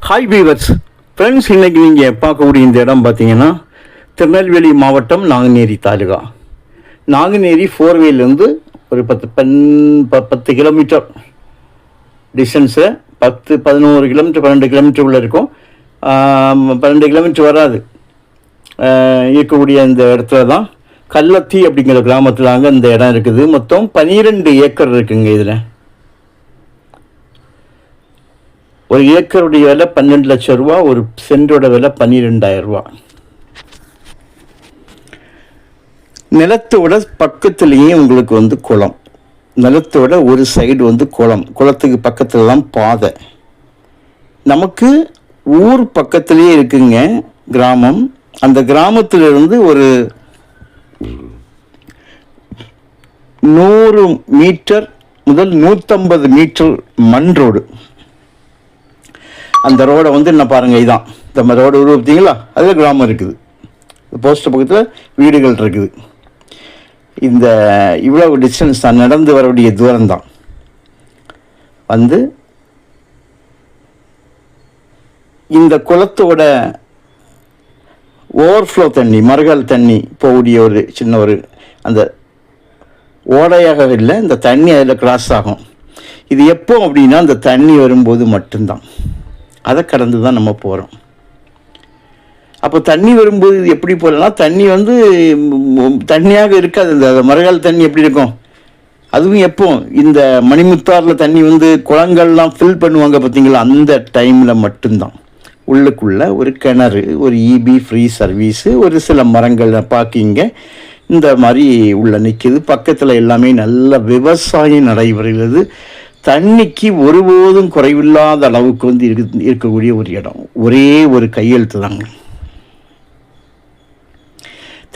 Hi viewers friends, இன்றைக்கி நீங்கள் பார்க்கக்கூடிய இந்த இடம் பார்த்தீங்கன்னா திருநெல்வேலி மாவட்டம் நாங்குநேரி தாலுகா. நாங்குநேரி ஃபோர்வேலேருந்து ஒரு 10 கிலோமீட்டர் டிஸ்டன்ஸு, 11 கிலோமீட்டர் 12 கிலோமீட்டர் உள்ள இருக்கும். 12 கிலோமீட்டர் வராது இருக்கக்கூடிய இந்த இடத்துல தான் கள்ளத்தி அப்படிங்கிற கிராமத்தில் அங்கே இந்த இடம் இருக்குது. மொத்தம் 12 ஏக்கர் இருக்குங்க. இதில் ஒரு ஏக்கருடைய விலை 12 லட்சம் ரூபா, ஒரு சென்டோட விலை 12,000 ரூபா. நிலத்தோட பக்கத்துலேயே உங்களுக்கு குளம், நிலத்தோட ஒரு சைடு குளம், குளத்துக்கு பக்கத்தில் தான் பாதை. நமக்கு ஊர் பக்கத்துலேயே இருக்குங்க கிராமம். அந்த கிராமத்திலிருந்து ஒரு 100 மீட்டர் முதல் 150 மீட்டர் மண் ரோடு. அந்த ரோடை என்ன பாருங்கள், இதான் இந்த ரோடு பார்த்தீங்களா, அதில் கிராமம் இருக்குது. போஸ்ட் பக்கத்தில் வீடுகள் இருக்குது. இந்த இவ்வளோ டிஸ்டன்ஸ் தான், நடந்து வரக்கூடிய தூரம்தான். இந்த குளத்தோட ஓவர்ஃப்ளோ தண்ணி, மறுகால் தண்ணி போகக்கூடிய ஒரு சின்ன அந்த ஓடையாக இல்லை, இந்த தண்ணி அதில் கிராஸ் ஆகும். இது எப்போ அப்படின்னா அந்த தண்ணி வரும்போது மட்டும்தான், அதை கடந்து தான் நம்ம போகிறோம். அப்போ தண்ணி வரும்போது இது எப்படி போகலாம், தண்ணி தண்ணியாக இருக்காது. இந்த மறுகால் தண்ணி எப்படி இருக்கும், அதுவும் எப்போ இந்த மணிமுத்தாரில் தண்ணி குளங்கள்லாம் ஃபில் பண்ணுவாங்க பார்த்தீங்களா, அந்த டைமில் மட்டும்தான். உள்ளுக்குள்ளே ஒரு கிணறு, ஒரு இபி ஃப்ரீ சர்வீஸு, ஒரு சில மரங்கள் பார்க்கிங்க இந்த மாதிரி உள்ள நிற்கிது. பக்கத்தில் எல்லாமே நல்ல விவசாயம் நடைபெறுகிறது. தண்ணிக்கு ஒருபோதும் குறைவில்லாத அளவுக்கு இருக்கக்கூடிய ஒரு இடம். ஒரே ஒரு கையெழுத்து தாங்க.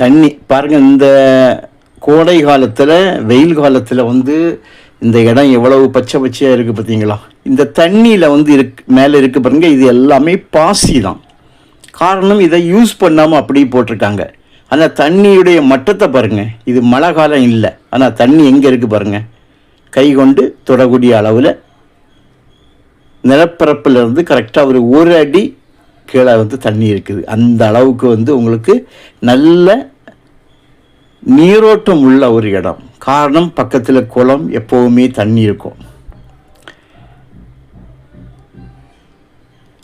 தண்ணி பாருங்கள், இந்த கோடை காலத்தில், வெயில் காலத்தில் இந்த இடம் எவ்வளவு பச்சை பச்சையாக இருக்குது பார்த்தீங்களா. இந்த தண்ணியில் மேலே இருக்குது பாருங்க, இது எல்லாமே பாசி தான். காரணம், இதை யூஸ் பண்ணாமல் அப்படியே போட்டிருக்காங்க. ஆனால் தண்ணியுடைய மட்டத்தை பாருங்கள், இது மழை காலம் இல்லை, ஆனால் தண்ணி எங்கே இருக்குது பாருங்கள், கை கொண்டு தொடக்கூடிய அளவில் நிலப்பரப்பிலிருந்து கரெக்டாக ஒரு அடி கீழே தண்ணி இருக்குது. அந்த அளவுக்கு உங்களுக்கு நல்ல நீரோட்டம் உள்ள ஒரு இடம். காரணம், பக்கத்தில் குளம், எப்போவுமே தண்ணி இருக்கும்.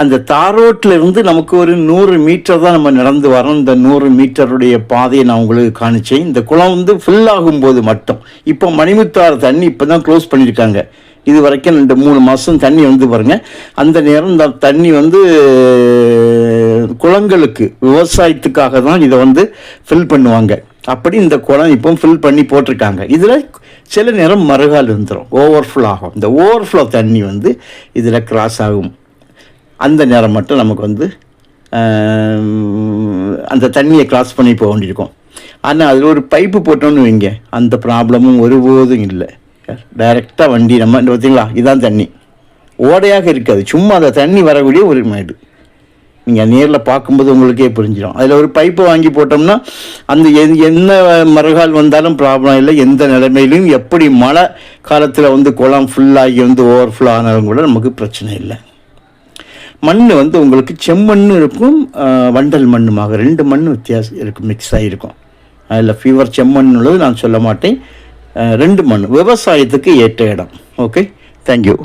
அந்த தாரோட்டிலிருந்து நமக்கு ஒரு 100 மீட்டர் தான் நம்ம நடந்து வரோம். இந்த 100 மீட்டருடைய பாதையை நான் உங்களுக்கு காணிச்சேன். இந்த குளம் ஃபில் ஆகும்போது மட்டும், இப்போ மணிமுத்தாறு தண்ணி இப்போ தான் க்ளோஸ் பண்ணியிருக்காங்க. இது வரைக்கும் 2-3 மாதம் தண்ணி பாருங்க. அந்த நேரம் இந்த தண்ணி குளங்களுக்கு, விவசாயத்துக்காக தான் இதை ஃபில் பண்ணுவாங்க. அப்படி இந்த குளம் இப்போ ஃபில் பண்ணி போட்டிருக்காங்க. இதில் சில நேரம் மறுகால் இருந்துடும், ஓவர்ஃப்ளோ ஆகும். இந்த ஓவர்ஃப்ளோ தண்ணி இதில் கிராஸ் ஆகும். அந்த நேரம் மட்டும் நமக்கு அந்த தண்ணியை கிராஸ் பண்ணி போக வேண்டியிருக்கும். ஆனால் அதில் ஒரு பைப்பு போட்டோன்னு வைங்க, அந்த ப்ராப்ளமும் ஒருபோதும் இல்லை. டைரெக்டாக வண்டி நம்ம பார்த்தீங்களா, இதுதான் தண்ணி, ஓடையாக இருக்காது, சும்மா அந்த தண்ணி வரக்கூடிய ஒரு மேடு. நீங்கள் நேரில் பார்க்கும்போது உங்களுக்கே புரிஞ்சிடும். அதில் ஒரு பைப்பை வாங்கி போட்டோம்னா அந்த என்ன மறுகால் வந்தாலும் ப்ராப்ளம் இல்லை. எந்த நிலைமையிலும், எப்படி மழை காலத்தில் குளம் ஃபுல்லாகி ஓவர்ஃப்ளோ ஆனாலும் கூட நமக்கு பிரச்சனை இல்லை. மண் உங்களுக்கு செம்மண் இருக்கும், வண்டல் மண்ணுமாக 2 மண் வித்தியாசம் இருக்கும், மிக்ஸ் ஆகிருக்கும். அதில் ஃபீவர் செம்மண் உள்ளது நான் சொல்ல மாட்டேன். 2 மண் விவசாயத்துக்கு ஏற்ற இடம். Okay, thank you.